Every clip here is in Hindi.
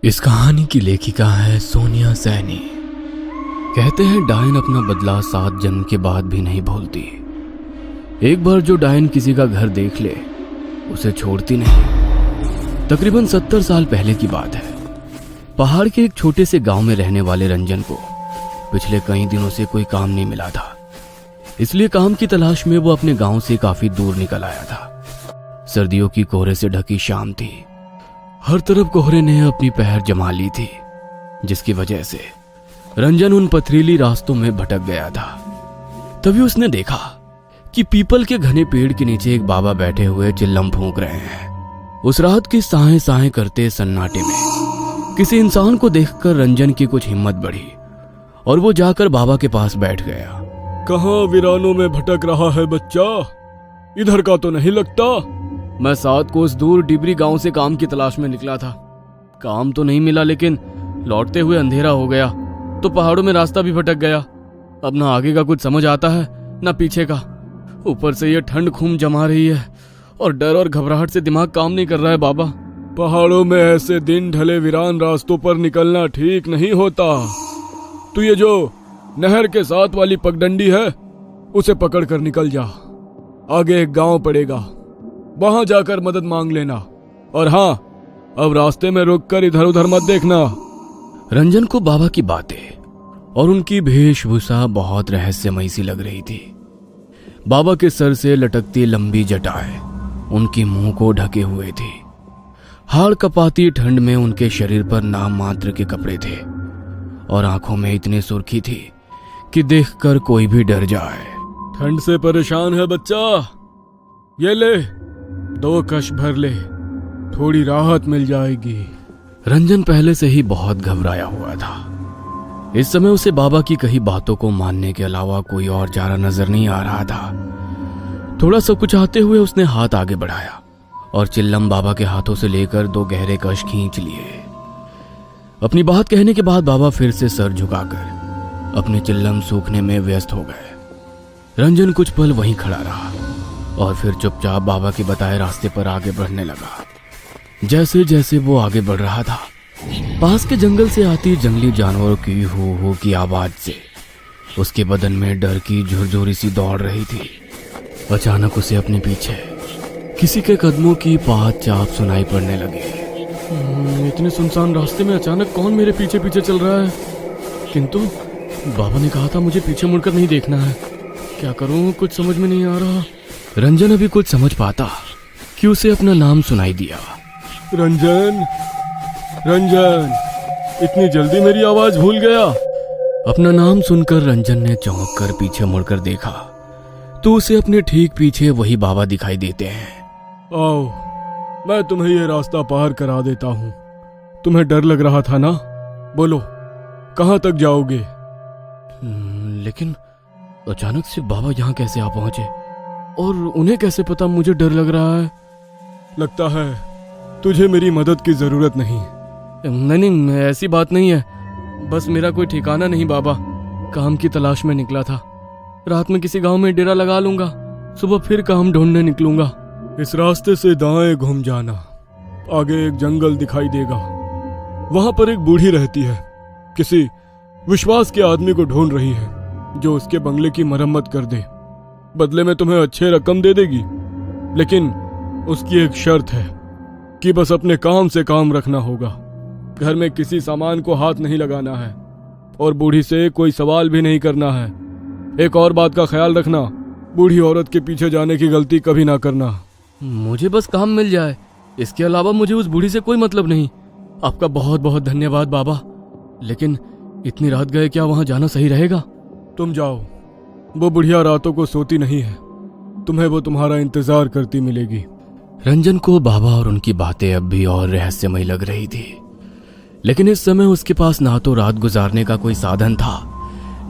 इस कहानी की लेखिका है सोनिया सैनी। कहते हैं डायन अपना बदला 7 जन्म के बाद भी नहीं भूलती। एक बार जो डायन किसी का घर देख ले उसे छोड़ती नहीं। तकरीबन 70 साल पहले की बात है। पहाड़ के एक छोटे से गांव में रहने वाले रंजन को पिछले कई दिनों से कोई काम नहीं मिला था, इसलिए काम की तलाश में वो अपने गांव से काफी दूर निकल आया था। सर्दियों की कोहरे से ढकी शाम थी। हर तरफ कोहरे ने अपनी पहर जमा ली थी, जिसकी वजह से रंजन उन पथरीली रास्तों में भटक गया था। तभी उसने देखा कि पीपल के घने पेड़ के नीचे एक बाबा बैठे हुए चिल्लम फूंक रहे हैं। उस रात के साए साए करते सन्नाटे में किसी इंसान को देखकर रंजन की कुछ हिम्मत बढ़ी और वो जाकर बाबा के पास बैठ गया। कहाँ वीरानों में भटक रहा है बच्चा? इधर का तो नहीं लगता। मैं 7 कोस दूर डिबरी गांव से काम की तलाश में निकला था। काम तो नहीं मिला, लेकिन लौटते हुए अंधेरा हो गया तो पहाड़ों में रास्ता भी भटक गया। अब ना आगे का कुछ समझ आता है ना पीछे का। ऊपर से ये ठंड खून जमा रही है और डर और घबराहट से दिमाग काम नहीं कर रहा है बाबा। पहाड़ों में ऐसे दिन ढले वीरान रास्तों पर निकलना ठीक नहीं होता। तू ये जो नहर के साथ वाली पगडंडी है उसे पकड़ कर निकल जा। आगे एक गांव पड़ेगा, वहां जाकर मदद मांग लेना। और हाँ, अब रास्ते में रुककर इधर उधर मत देखना। रंजन को बाबा की बातें और उनकी वेशभूषा बहुत रहस्यमयी सी लग रही थी। बाबा के सर से लटकती लंबी जटाएं उनके मुंह को ढके हुए थी। हाड़ कपाती ठंड में उनके शरीर पर नाम मात्र के कपड़े थे और आंखों में इतनी सुर्खी थी कि देखकर कोई भी डर जाए। ठंड से परेशान है बच्चा? ये ले, 2 कश भर ले, थोड़ी राहत मिल जाएगी। रंजन पहले से ही बहुत घबराया हुआ था। इस समय उसे बाबा की कही बातों को मानने के अलावा कोई और चारा नजर नहीं आ रहा था। थोड़ा सा कुचाते हुए उसने हाथ आगे बढ़ाया और चिल्लम बाबा के हाथों से लेकर 2 गहरे कश खींच लिए। अपनी बात कहने के बाद बाबा फिर से सर झुकाकर अपने चिल्लम सूखने में व्यस्त हो गए। रंजन कुछ पल वहीं खड़ा रहा और फिर चुपचाप बाबा के बताए रास्ते पर आगे बढ़ने लगा। जैसे जैसे वो आगे बढ़ रहा था, पास के जंगल से आती जंगली जानवरों की हो की आवाज से उसके बदन में डर की झुरझुरी सी दौड़ रही थी। अचानक उसे अपने पीछे किसी के कदमों की पात चाप सुनाई पड़ने लगी। इतने सुनसान रास्ते में अचानक कौन मेरे पीछे पीछे चल रहा है? किंतु बाबा ने कहा था मुझे पीछे मुड़कर नहीं देखना है। क्या करूं, कुछ समझ में नहीं आ रहा। रंजन अभी कुछ समझ पाता कि उसे अपना नाम सुनाई दिया। रंजन, रंजन, इतनी जल्दी मेरी आवाज भूल गया? अपना नाम सुनकर रंजन ने चौंक कर पीछे मुड़कर देखा तो उसे अपने ठीक पीछे वही बाबा दिखाई देते हैं। आओ, मैं तुम्हें ये रास्ता पार करा देता हूँ। तुम्हें डर लग रहा था ना? बोलो, कहाँ तक जाओगे? लेकिन अचानक से बाबा यहाँ कैसे आ पहुंचे और उन्हें कैसे पता मुझे डर लग रहा है? लगता है तुझे मेरी मदद की जरूरत नहीं। नहीं, ऐसी बात नहीं है। बस मेरा कोई ठिकाना नहीं बाबा। काम की तलाश में निकला था। रात में किसी गांव में डेरा लगा लूंगा, सुबह फिर काम ढूंढने निकलूंगा। इस रास्ते से दाएं घूम जाना, आगे एक जंगल दिखाई देगा। वहां पर एक बूढ़ी रहती है, किसी विश्वास के आदमी को ढूंढ रही है जो उसके बंगले की मरम्मत कर दे। बदले में तुम्हें अच्छे रकम दे देगी, लेकिन उसकी एक शर्त है कि बस अपने काम से काम रखना होगा। घर में किसी सामान को हाथ नहीं लगाना है और बूढ़ी से कोई सवाल भी नहीं करना है। एक और बात का ख्याल रखना, बूढ़ी औरत के पीछे जाने की गलती कभी ना करना। मुझे बस काम मिल जाए, इसके अलावा मुझे उस बूढ़ी से कोई मतलब नहीं। आपका बहुत बहुत धन्यवाद बाबा, लेकिन इतनी रात गए क्या वहां जाना सही रहेगा? तुम जाओ, वो बुढ़िया रातों को सोती नहीं है। तुम्हें वो तुम्हारा इंतजार करती मिलेगी। रंजन को बाबा और उनकी बातें अब भी और रहस्यमयी लग रही थी, लेकिन इस समय उसके पास ना तो रात गुजारने का कोई साधन था,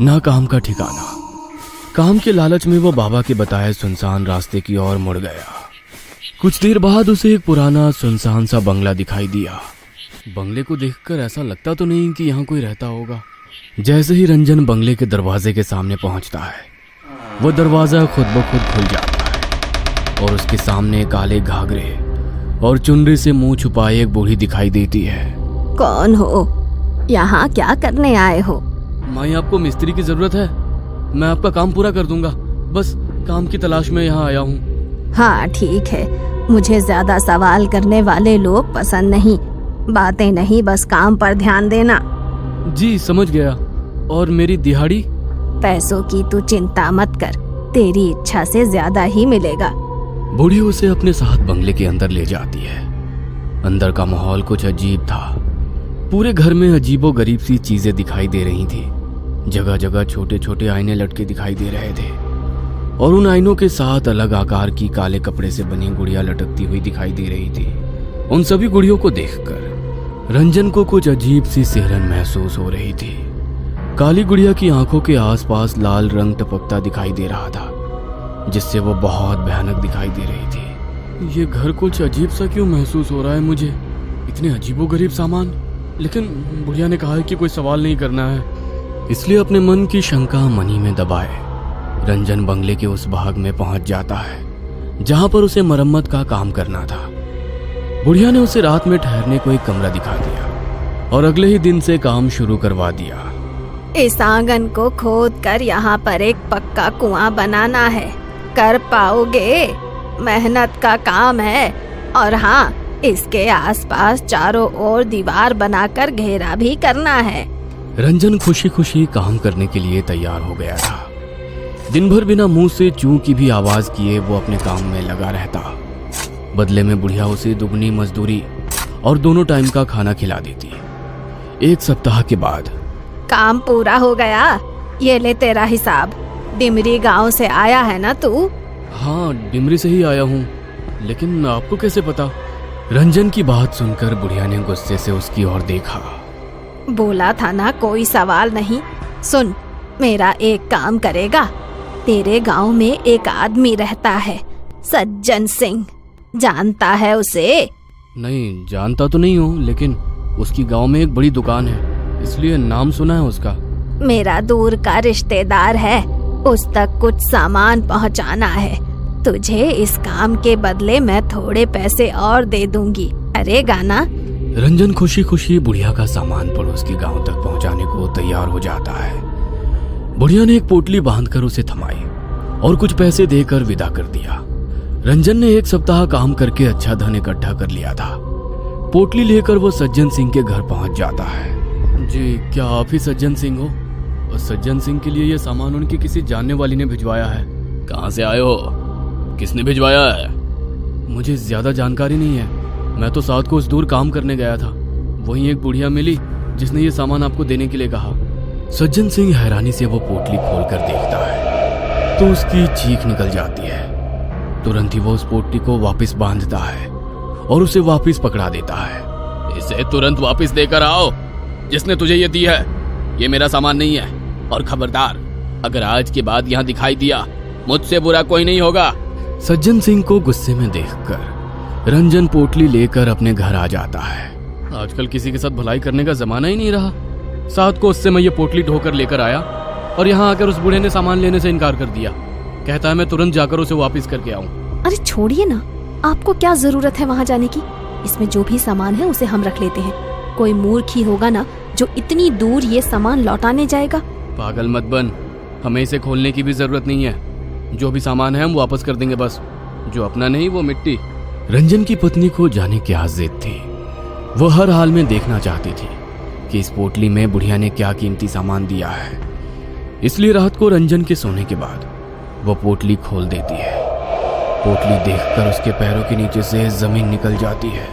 ना काम का ठिकाना। काम के लालच में वो बाबा के बताए सुनसान रास्ते की ओर मुड़ गया। कुछ देर बाद उसे एक पुराना सुनसान सा बंगला दिखाई दिया। बंगले को देखकर ऐसा लगता तो नहीं कि यहाँ कोई रहता होगा। जैसे ही रंजन बंगले के दरवाजे के सामने पहुंचता है, वो दरवाजा खुद ब खुद खुल जाता है और उसके सामने काले घाघरे और चुनरी से मुंह छुपाए एक बूढ़ी दिखाई देती है। कौन हो? यहाँ क्या करने आए हो? माई, आपको मिस्त्री की जरूरत है? मैं आपका काम पूरा कर दूंगा, बस काम की तलाश में यहाँ आया हूँ। हाँ ठीक है, मुझे ज्यादा सवाल करने वाले लोग पसंद नहीं। बातें नहीं, बस काम पर ध्यान देना। जी समझ गया। और मेरी दिहाड़ी? पैसों की तू चिंता मत कर, तेरी इच्छा से ज्यादा ही मिलेगा। बूढ़ी उसे अपने साथ बंगले के अंदर ले जाती है। अंदर का माहौल कुछ अजीब था। पूरे घर में अजीबो गरीब सी चीजें दिखाई दे रही थी। जगह जगह छोटे छोटे आईने लटके दिखाई दे रहे थे और उन आईनों के साथ अलग आकार की काले कपड़े से बनी गुड़िया लटकती हुई दिखाई दे रही थी। उन सभी गुड़ियों को देखकर रंजन को कुछ अजीब सी सिहरन महसूस हो रही थी। काली गुड़िया की आंखों के आसपास लाल रंग टपकता दिखाई दे रहा था, जिससे वो बहुत भयानक दिखाई दे रही थी। ये घर कुछ अजीब सा क्यों महसूस हो रहा है मुझे? इतने अजीबोगरीब सामान। लेकिन बुढ़िया ने कहा है कि कोई सवाल नहीं करना है, इसलिए अपने मन की शंका मन ही में दबाए रंजन बंगले के उस भाग में पहुंच जाता है जहां पर उसे मरम्मत का काम करना था। बुढ़िया ने उसे रात में ठहरने को एक कमरा दिखा दिया और अगले ही दिन से काम शुरू करवा दिया। इस आंगन को खोद कर यहाँ पर एक पक्का कुआं बनाना है। कर पाओगे? मेहनत का काम है। और हाँ, इसके आसपास चारों ओर दीवार बनाकर घेरा भी करना है। रंजन खुशी खुशी काम करने के लिए तैयार हो गया था। दिन भर बिना मुंह से चूं की भी आवाज किए वो अपने काम में लगा रहता। बदले में बुढ़िया उसे दुगनी मजदूरी और दोनों टाइम का खाना खिला देती। एक सप्ताह के बाद काम पूरा हो गया। ये ले तेरा हिसाब। डिमरी गांव से आया है ना तू? हाँ, डिमरी से ही आया हूँ, लेकिन आपको कैसे पता? रंजन की बात सुनकर बुढ़िया ने गुस्से से उसकी ओर देखा। बोला था ना कोई सवाल नहीं। सुन, मेरा एक काम करेगा। तेरे गांव में एक आदमी रहता है, सज्जन सिंह। जानता है उसे? नहीं, जानता तो नहीं हूँ, लेकिन उसकी गांव में एक बड़ी दुकान है, इसलिए नाम सुना है उसका। मेरा दूर का रिश्तेदार है, उस तक कुछ सामान पहुंचाना है। तुझे इस काम के बदले मैं थोड़े पैसे और दे दूंगी। अरे गाना। रंजन खुशी खुशी बुढ़िया का सामान पड़ोस के गांव तक पहुंचाने को तैयार हो जाता है। बुढ़िया ने एक पोटली बांधकर उसे थमाई और कुछ पैसे देकर विदा कर दिया। रंजन ने एक सप्ताह काम करके अच्छा धन इकट्ठा कर लिया था। पोटली लेकर वो सज्जन सिंह के घर पहुंच जाता है। जी, क्या आप ही सज्जन सिंह हो? और सज्जन सिंह के लिए ये सामान उनकी किसी जानने वाली ने भिजवाया है। कहाँ से आए हो? किसने भिजवाया है? मुझे ज्यादा जानकारी नहीं है, मैं तो साथ को उस दूर काम करने गया था। वहीं एक बुढ़िया मिली जिसने ये सामान आपको देने के लिए कहा। सज्जन सिंह हैरानी से वो पोटली खोलकर देखता है तो उसकी चीख निकल जाती है। तुरंत ही वो उस पोटली को वापस बांधता है और उसे वापस पकड़ा देता है। इसे तुरंत वापस देकर आओ, जिसने तुझे ये दी है। ये मेरा सामान नहीं है, और खबरदार, अगर आज के बाद यहाँ दिखाई दिया, मुझसे बुरा कोई नहीं होगा। सज्जन सिंह को गुस्से में देखकर रंजन पोटली लेकर अपने घर आ जाता है। आजकल किसी के साथ भलाई करने का जमाना ही नहीं रहा। साथ को उससे मैं ये पोटली ढोकर लेकर आया और यहाँ आकर उस बूढ़े ने सामान लेने से इनकार कर दिया। कहता है मैं तुरंत जाकर उसे वापस करके आऊँ। अरे छोड़िए ना, आपको क्या जरूरत है वहाँ जाने की? इसमें जो भी सामान है उसे हम रख लेते हैं। कोई मूर्ख ही होगा ना जो इतनी दूर ये सामान लौटाने जाएगा। पागल मत बन, हमें इसे खोलने की भी जरूरत नहीं है। जो भी सामान है हम वापस कर देंगे, बस जो अपना नहीं वो मिट्टी। रंजन की पत्नी को जाने की जिद थी। वो हर हाल में देखना चाहती थी कि इस पोटली में बुढ़िया ने क्या कीमती सामान दिया है। इसलिए रात को रंजन के सोने के बाद वो पोटली खोल देती है। पोटली देखकर उसके पैरों के नीचे से जमीन निकल जाती है।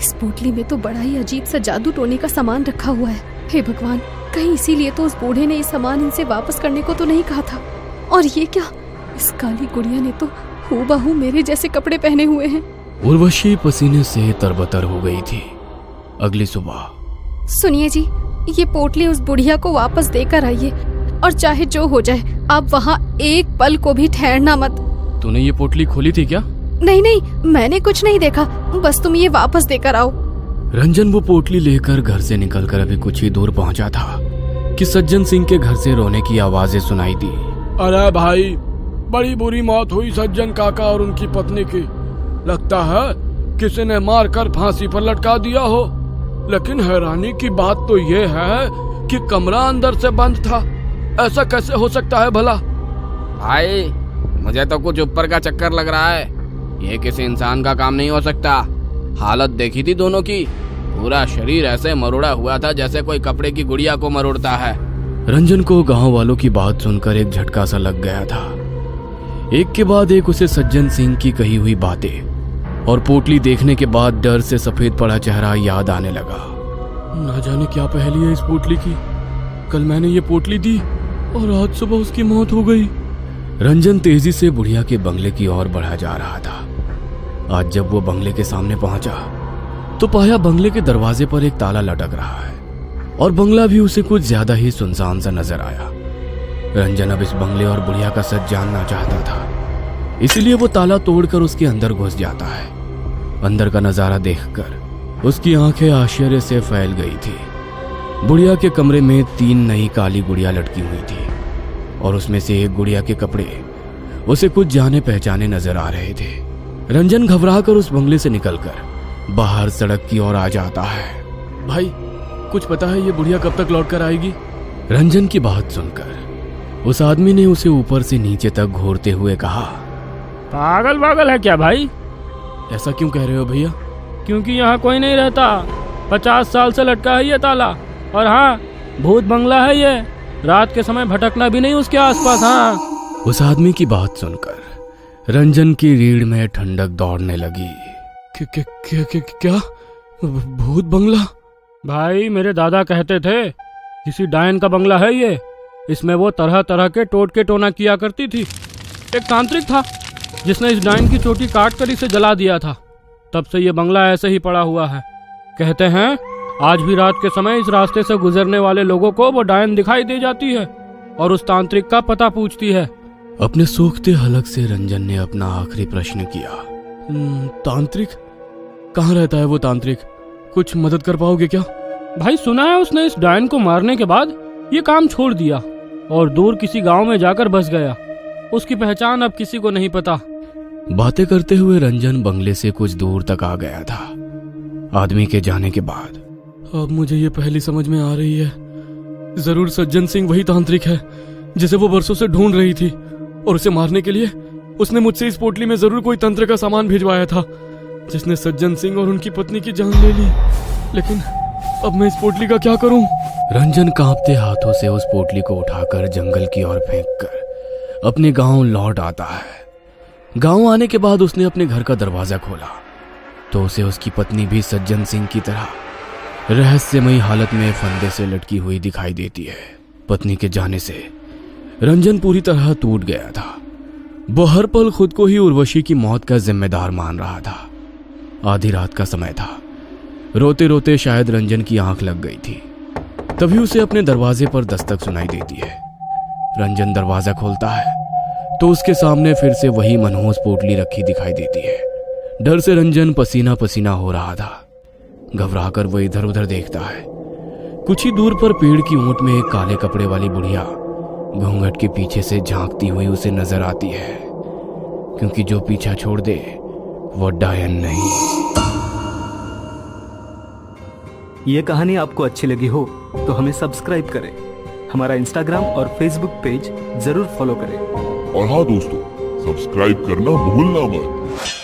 इस पोटली में तो बड़ा ही अजीब सा जादू टोने का सामान रखा हुआ है। हे भगवान, कहीं इसीलिए तो उस बूढ़े ने ये सामान इनसे वापस करने को तो नहीं कहा था। और ये क्या, इस काली गुड़िया ने तो हूबहू मेरे जैसे कपड़े पहने हुए हैं। उर्वशी पसीने से तरबतर हो गई थी। अगली सुबह, सुनिए जी, ये पोटली उस बुढ़िया को वापस देकर आइए, और चाहे जो हो जाए आप वहाँ एक पल को भी ठहरना मत। तूने ये पोटली खोली थी क्या? नहीं नहीं, मैंने कुछ नहीं देखा, बस तुम ये वापस देकर आओ। रंजन वो पोटली लेकर घर से निकलकर अभी कुछ ही दूर पहुंचा था कि सज्जन सिंह के घर से रोने की आवाजें सुनाई दी। अरे भाई, बड़ी बुरी मौत हुई सज्जन काका और उनकी पत्नी की। लगता है किसी ने मारकर फांसी पर लटका दिया हो। लेकिन हैरानी की बात तो ये है कि कमरा अंदर से बंद था। ऐसा कैसे हो सकता है भला? भाई मुझे तो कुछ ऊपर का चक्कर लग रहा है। ये किसी इंसान का काम नहीं हो सकता। हालत देखी थी दोनों की, पूरा शरीर ऐसे मरोड़ा हुआ था जैसे कोई कपड़े की गुड़िया को मरोड़ता है। रंजन को गांव वालों की बात सुनकर एक झटका सा लग गया था। एक के बाद एक उसे सज्जन सिंह की कही हुई बातें और पोटली देखने के बाद डर से सफेद पड़ा चेहरा याद आने लगा। ना जाने क्या पहेली है इस पोटली की। कल मैंने ये पोटली दी और आज सुबह उसकी मौत हो गई। रंजन तेजी से बुढ़िया के बंगले की ओर बढ़ा जा रहा था। आज जब वो बंगले के सामने पहुंचा तो पाया बंगले के दरवाजे पर एक ताला लटक रहा है और बंगला भी उसे कुछ ज्यादा ही सुनसान सा नजर आया। रंजन अब इस बंगले और बुढ़िया का सच जानना चाहता था, इसलिए वो ताला तोड़कर उसके अंदर घुस जाता है। अंदर का नजारा देखकर उसकी आंखें आश्चर्य से फैल गई थी। बुढ़िया के कमरे में 3 नई काली गुड़िया लटकी हुई थी और उसमें से एक गुड़िया के कपड़े उसे कुछ जाने पहचाने नजर आ रहे थे। रंजन घबराकर उस बंगले से निकलकर बाहर सड़क की ओर आ जाता है। भाई कुछ पता है ये बुढ़िया कब तक लौट कर आएगी? रंजन की बात सुनकर उस आदमी ने उसे ऊपर से नीचे तक घूरते हुए कहा, पागल है क्या भाई? ऐसा क्यों कह रहे हो भैया? क्योंकि यहाँ कोई नहीं रहता। 50 साल से लटका है ये ताला। और हाँ, भूत बंगला है ये। रात के समय भटकना भी नहीं उसके आसपास। हाँ। उस आदमी की बात सुनकर रंजन की रीढ़ में ठंडक दौड़ने लगी। क्या भूत बंगला? भाई मेरे दादा कहते थे किसी डायन का बंगला है ये। इसमें वो तरह तरह के टोटके टोना किया करती थी। एक तांत्रिक था जिसने इस डायन की चोटी काट कर इसे जला दिया था। तब से ये बंगला ऐसे ही पड़ा हुआ है। कहते हैं आज भी रात के समय इस रास्ते से गुजरने वाले लोगों को वो डायन दिखाई दे जाती है और उस तांत्रिक का पता पूछती है। अपने सूखते हलक से रंजन ने अपना आखिरी प्रश्न किया। तांत्रिक? कहाँ रहता है वो तांत्रिक? कुछ मदद कर पाओगे क्या? भाई सुना है उसने इस डायन को मारने के बाद ये काम छोड़ दिया और दूर किसी गांव में जाकर बस गया। उसकी पहचान अब किसी को नहीं पता। बातें करते हुए रंजन बंगले से कुछ दूर तक आ गया था। आदमी के जाने के बाद अब मुझे ये पहली समझ में आ रही है। जरूर सज्जन सिंह वही तांत्रिक है जिसे वो बरसों से ढूंढ रही थी और उसे मारने के लिए उसने मुझसे इस पोटली में जरूर कोई तंत्र का सामान भिजवाया था जिसने सज्जन सिंह और उनकी पत्नी की जान ले ली। लेकिन अब मैं इस पोटली का क्या करूं? रंजन कांपते हाथों से उस पोटली को उठाकर जंगल की ओर फेंककर अपने गांव लौट आता है। गांव आने के बाद उसने अपने घर का दरवाजा खोला तो उसे उसकी पत्नी भी सज्जन सिंह की तरह रहस्यमयी हालत में फंदे से लटकी हुई दिखाई देती है। पत्नी के जाने से रंजन पूरी तरह टूट गया था। वो हर पल खुद को ही उर्वशी की मौत का जिम्मेदार मान रहा था। आधी रात का समय था। रोते रोते शायद रंजन की आंख लग गई थी। तभी उसे अपने दरवाजे पर दस्तक सुनाई देती है। रंजन दरवाजा खोलता है तो उसके सामने फिर से वही मनहूस पोटली रखी दिखाई देती है। डर से रंजन पसीना पसीना हो रहा था। घबराकर वो इधर उधर देखता है। कुछ ही दूर पर पेड़ की ओट में एक काले कपड़े वाली बुढ़िया घूंघट के पीछे से झांकती हुई उसे नजर आती है, क्योंकि जो पीछा छोड़ दे वो डायन नहीं। ये कहानी आपको अच्छी लगी हो तो हमें सब्सक्राइब करें, हमारा इंस्टाग्राम और फेसबुक पेज जरूर फॉलो करें। और हाँ दोस्तों, सब्सक्राइब करना भूलना मत।